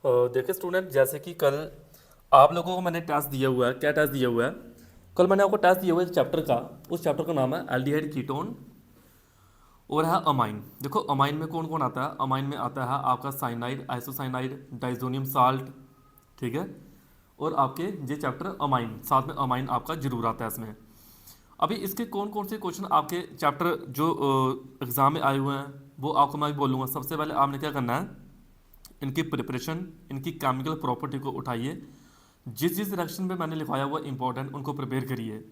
देखिए स्टूडेंट, जैसे कि कल आप लोगों को मैंने टेस्ट दिया हुआ है। क्या टेस्ट दिया हुआ है? कल मैंने आपको टेस्ट दिया हुआ है एक चैप्टर का। उस चैप्टर का नाम है एल्डिहाइड कीटोन और है अमाइन। देखो अमाइन में कौन कौन आता है। अमाइन में आता है आपका साइनाइड, आइसोसाइनाइड, डाइजोनियम साल्ट। ठीक है। और आपके ये चैप्टर अमाइन, साथ में अमाइन आपका जरूर आता है इसमें। अभी इसके कौन कौन से क्वेश्चन आपके चैप्टर जो एग्जाम में आए हुए हैं वो आपको मैं बोलूँगा। सबसे पहले आपने क्या करना है, इनकी प्रिपरेशन, इनकी केमिकल प्रॉपर्टी को उठाइए। जिस जिस रिएक्शन में मैंने लिखाया हुआ इंपॉर्टेंट उनको प्रिपेयर करिए।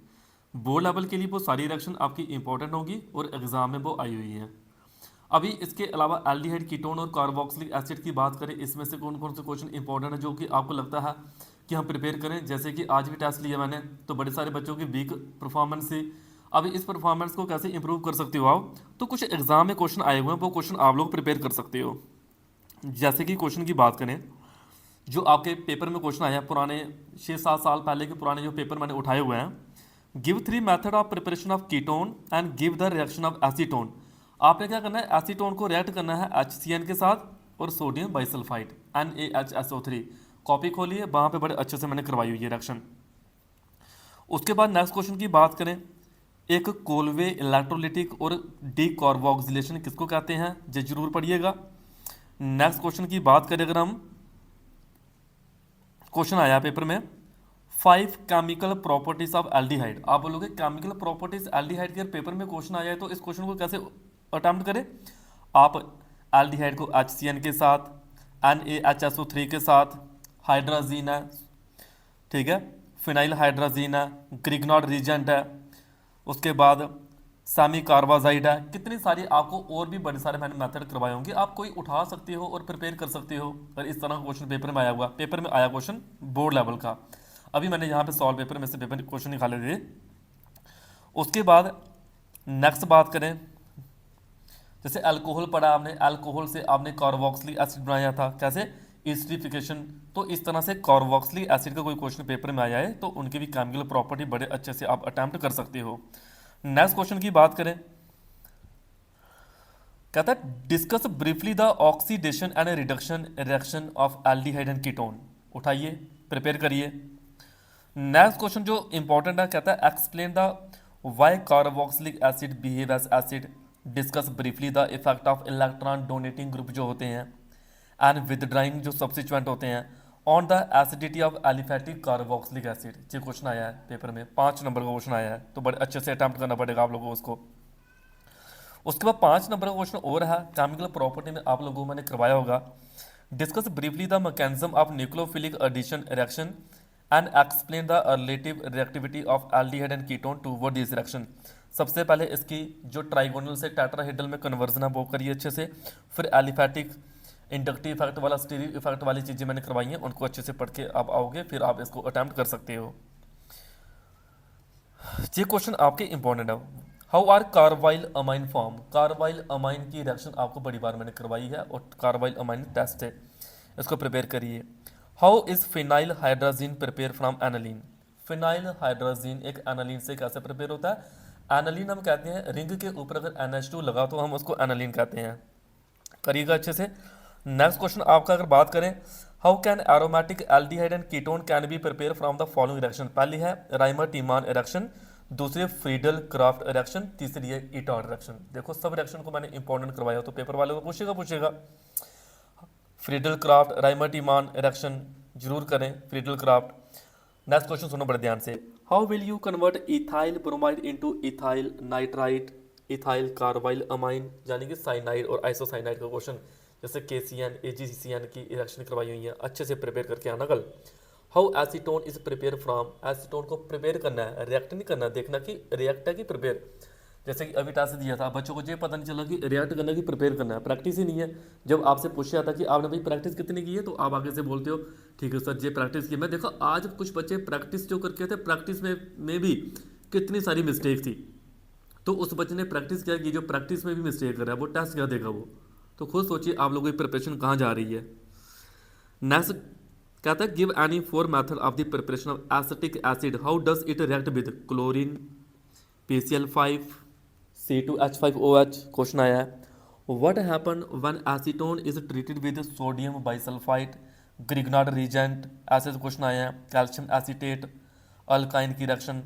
बोर्ड लेवल के लिए वो सारी रिएक्शन आपकी इंपॉर्टेंट होगी और एग्जाम में वो आई हुई है। अभी इसके अलावा एल्डिहाइड कीटोन और कार्बोक्सिलिक एसिड की बात करें, इसमें से कौन कौन से क्वेश्चन इंपॉर्टेंट है जो कि आपको लगता है कि हम प्रिपेयर करें। जैसे कि आज भी टेस्ट लिया मैंने तो बड़े सारे बच्चों की वीक परफॉर्मेंस थी। अभी इस परफॉर्मेंस को कैसे इंप्रूव कर सकते हो आप, तो कुछ एग्जाम में क्वेश्चन आए हुए हैं वो क्वेश्चन आप लोग प्रिपेयर कर सकते हो। जैसे कि क्वेश्चन की बात करें, जो आपके पेपर में क्वेश्चन आया पुराने 6-7 साल पहले के पुराने जो पेपर मैंने उठाए हुए हैं। Give 3 method of preparation of ketone and give the reaction of acetone. आपने क्या करना है, एसीटोन को रिएक्ट करना है HCN के साथ और सोडियम बाइसल्फाइड NaHSO3। कॉपी खोलिए, वहाँ पे बड़े अच्छे से मैंने करवाई हुई है रिएक्शन। उसके बाद नेक्स्ट क्वेश्चन की बात करें, एक कोलवे इलेक्ट्रोलिटिक और डीकार्बोक्सिलेशन किसको कहते हैं, ये जरूर पढ़िएगा। नेक्स्ट क्वेश्चन की बात करें अगर हम, क्वेश्चन आया पेपर में 5 केमिकल प्रॉपर्टीज ऑफ एल्डिहाइड। आप बोलोगे केमिकल प्रॉपर्टीज एल्डिहाइड के पेपर में क्वेश्चन आया है तो इस क्वेश्चन को कैसे अटेम्प्ट करें। आप एल्डिहाइड को HCN के साथ, NaHSO3 के साथ, हाइड्राजीन है, ठीक है, फिनाइल हाइड्राजीन है, ग्रिग्नॉड रीजेंट है, उसके बाद सेमी कार्बाजाइड है। कितनी सारी आपको और भी बड़े सारे मैंने मेथड करवाए होंगे, आप कोई उठा सकते हो और प्रिपेयर कर सकते हो। और इस तरह का क्वेश्चन पेपर में आया हुआ, पेपर में आया क्वेश्चन बोर्ड लेवल का। अभी मैंने यहाँ पे सॉल्व पेपर में से पेपर क्वेश्चन निकाले थे। उसके बाद नेक्स्ट बात करें, जैसे अल्कोहल पढ़ा आपने, अल्कोहल से आपने कार्बोक्सिलिक एसिड बनाया था, कैसे, एस्टरिफिकेशन। तो इस तरह से कार्बोक्सिलिक एसिड का कोई क्वेश्चन पेपर में आया है तो उनकी भी केमिकल प्रॉपर्टी बड़े अच्छे से आप अटेम्प्ट कर सकते हो। नेक्स्ट क्वेश्चन की बात करें, कहता है discuss briefly the oxidation and reduction reaction of aldehyde and ketone. उठाइए, प्रिपेयर करिए। नेक्स्ट क्वेश्चन जो इंपॉर्टेंट है, कहता है explain the why carboxylic acid behave as acid. Discuss briefly the effect of electron donating group जो होते हैं and withdrawing जो सब्सिट्यूएंट होते हैं on the acidity of aliphatic carboxylic acid. ये क्वेश्चन आया है पेपर में, 5 नंबर का क्वेश्चन आया है तो बड़े अच्छे से अटेम्प्ट करना पड़ेगा आप लोगों को उसको। उसके बाद 5 नंबर का क्वेश्चन और है, केमिकल प्रॉपर्टी में आप लोगों को मैंने करवाया होगा। Discuss briefly the mechanism of nucleophilic addition reaction and explain the relative reactivity of aldehyde and ketone toward this reaction. सबसे पहले इसकी जो ट्राइगोनल से टेट्राहेड्रल में कन्वर्जन है वो करिए अच्छे से। फिर एलिफैटिक, इंडक्टिव इफेक्ट वाला, स्टीरियो इफेक्ट वाली चीज़ें मैंने करवाई हैं, उनको अच्छे से पढ़ के आप आओगे, फिर आप इसको अटैम्प्ट कर सकते हो। ये क्वेश्चन आपके इंपॉर्टेंट है। How are carbylamine form. Carbylamine की रिएक्शन आपको बड़ी बार मैंने करवाई है और कार्बाइल अमाइन टेस्ट है, इसको प्रिपेयर करिए। How is phenyl hydrazine prepare from aniline. Phenyl hydrazine एक एनालीन से कैसे प्रिपेयर होता है। एनालीन हम कहते हैं रिंग के ऊपर अगर NH2 लगा तो हम उसको एनालीन कहते हैं। करिएगा अच्छे से। नेक्स्ट क्वेश्चन आपका अगर बात करें, how can aromatic aldehyde and ketone can be prepare from the following reaction. पहली है राइमर टीमान रिएक्शन, दूसरी फ्रीडल क्राफ्ट रिएक्शन, तीसरी है इटॉड रिएक्शन। देखो सब रिएक्शन को मैंने इंपॉर्टेंट करवाया हो तो पेपर वाले को पूछेगा। फ्रीडल क्राफ्ट, राइमर टीमान रिएक्शन जरूर करें, फ्रीडल क्राफ्ट। नेक्स्ट क्वेश्चन सुनो बड़े ध्यान से, how will you convert ethyl bromide into ethyl nitrite ethyl carbyl amine, यानी कि साइनाइड और आइसोसाइनाइड का क्वेश्चन। जैसे KCN AgCN की रिएक्शन करवाई हुई है, अच्छे से प्रिपेयर करके आना कल। How acetone is prepare from. Acetone को प्रिपेयर करना है, रिएक्ट नहीं करना, देखना कि रिएक्ट है कि प्रिपेयर। जैसे कि अभी टास्क दिया था बच्चों को, ये पता नहीं चला कि रिएक्ट करना कि प्रिपेयर करना है, प्रैक्टिस ही नहीं है। जब आपसे पूछा था कि आपने भाई प्रैक्टिस कितनी की है तो आप आगे से बोलते हो ठीक है सर ये प्रैक्टिस की। मैं देखो आज कुछ बच्चे प्रैक्टिस जो करके थे, प्रैक्टिस में भी कितनी सारी मिस्टेक थी। तो उस बच्चे ने प्रैक्टिस क्या की, जो प्रैक्टिस में भी मिस्टेक कर रहा है वो टेस्ट क्या देगा वो। तो खुद सोचिए आप लोगों की प्रिपरेशन कहाँ जा रही है। नेक्स्ट कहता है give any 4 method of the preparation of acetic acid, how does it react with chlorine, PCl5, C2H5OH। Question आया है what happen when acetone is treated with sodium bisulphite, Grignard reagent, ऐसे तो क्वेश्चन आए हैं। Calcium acetate, alkyne की reaction.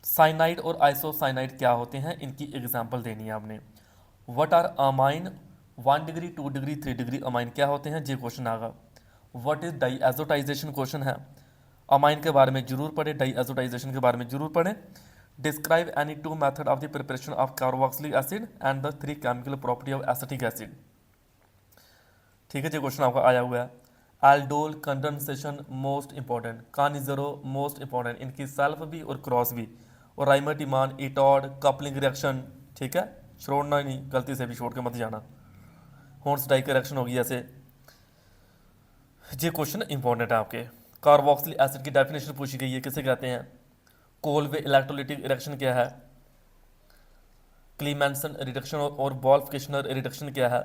Cyanide और isocyanide क्या होते हैं, इनकी एग्जाम्पल देनी है आपने। What are amine, 1 degree 2 degree 3 degree amine क्या होते हैं, ये क्वेश्चन आगा। व्हाट इज डाईएजोटाइजेशन क्वेश्चन है, अमाइन के बारे में जरूर पढ़े, डाईएजोटाइजेशन के बारे में जरूर पढ़ें। Describe any two method of the preparation of carboxylic acid and the 3 chemical property of acetic acid. ठीक है, ये क्वेश्चन आपका आया हुआ है। Aldol condensation most important, Cannizzaro most important, इनकी सेल्फ भी और क्रॉस भी। और राइमटिमान, इटॉड, कपलिंग रिएक्शन, ठीक है, छोड़ना नहीं, गलती से भी छोड़ के मत जाना। हॉर्न्स-डाई की रिएक्शन होगी ऐसे। ये क्वेश्चन इंपॉर्टेंट है आपके। कार्बोक्सिलिक एसिड की डेफिनेशन पूछी गई है, किसे कहते हैं। कोलवे इलेक्ट्रोलिटिक रिएक्शन क्या है। क्लीमेंसन रिडक्शन और वोल्फ-किशनर रिडक्शन क्या है।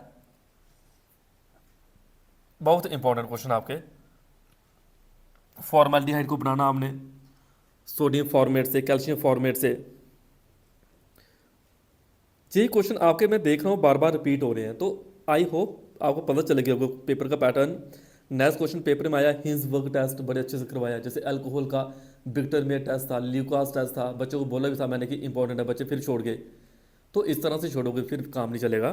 बहुत इंपॉर्टेंट क्वेश्चन आपके। फॉर्मेल्डिहाइड को बनाना हमने सोडियम फॉर्मेट से, कैल्शियम फॉर्मेट से। ये क्वेश्चन आपके मैं देख रहा हूँ बार बार रिपीट हो रहे हैं, तो आई होप आपको पता चल गया होगा पेपर का पैटर्न। नेक्स्ट क्वेश्चन पेपर में आया, हिंसबर्ग टेस्ट बड़े अच्छे से करवाया, जैसे अल्कोहल का विक्टर में टेस्ट था, ल्यूकास टेस्ट था, बच्चों को बोला भी था मैंने कि इंपॉर्टेंट है, बच्चे फिर छोड़ गए। तो इस तरह से छोड़ोगे फिर काम नहीं चलेगा।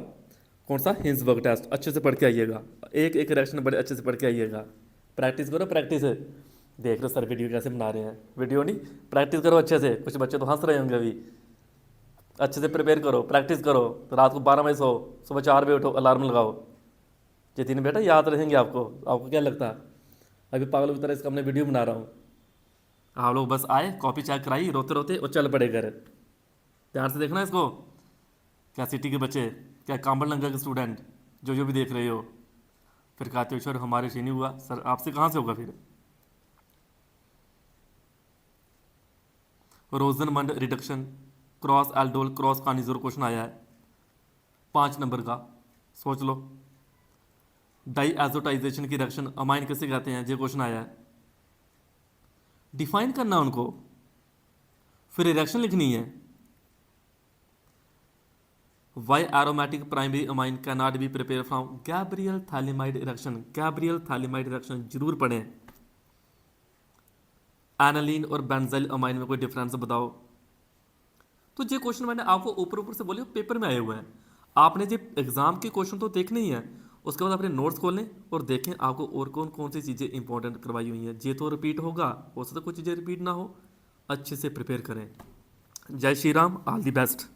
कौन सा, हिंसबर्ग टेस्ट, अच्छे से पढ़ के आइएगा, एक एक रिएक्शन बड़े अच्छे से पढ़ के आइएगा। प्रैक्टिस करो, प्रैक्टिस। देख लो सर वीडियो कैसे बना रहे हैं, वीडियो नहीं, प्रैक्टिस करो अच्छे से। कुछ बच्चे तो हंस रहे होंगे अभी। अच्छे से प्रिपेयर करो, प्रैक्टिस करो। तो रात को 12 बजे सो, सुबह 4 बजे उठो, अलार्म लगाओ। ये 3 बेटा याद रहेंगे आपको। आपको क्या लगता है अभी पागलों की तरह इसका हमने वीडियो बना रहा हूँ। आप लोग बस आए, कॉपी चेक कराई, रोते रोते और चल पड़े घर। ध्यान से देखना इसको। क्या सिटी के बच्चे, क्या कांबड़ लंगा के स्टूडेंट, जो भी देख रहे हो, फिर कहते हो सर हमारे से नहीं हुआ। सर आपसे कहाँ से होगा फिर। Rosenmund reduction, cross aldol cross Cannizzaro question आया है 5 नंबर का, सोच लो। डाईएजोटाइजेशन की रिएक्शन, अमाइन किसे कहते हैं, ये क्वेश्चन आया है। डिफाइन करना उनको, फिर रिएक्शन लिखनी है। Why aromatic primary amine can not be prepare from Gabriel phthalimide reaction, Gabriel phthalimide reaction जरूर पढ़ें। एनालिन और बेंजाइल अमाइन में कोई डिफरेंस बताओ। तो ये क्वेश्चन मैंने आपको ऊपर ऊपर से बोले, पेपर में आए हुए हैं। आपने जो एग्जाम के क्वेश्चन तो देखने ही है, उसके बाद अपने नोट्स खोलें और देखें आपको और कौन कौन सी चीज़ें इंपॉर्टेंट करवाई हुई हैं। ये तो रिपीट होगा, हो सकता है कुछ चीज़ें रिपीट ना हो। अच्छे से प्रिपेयर करें। जय Shri Ram, all the best.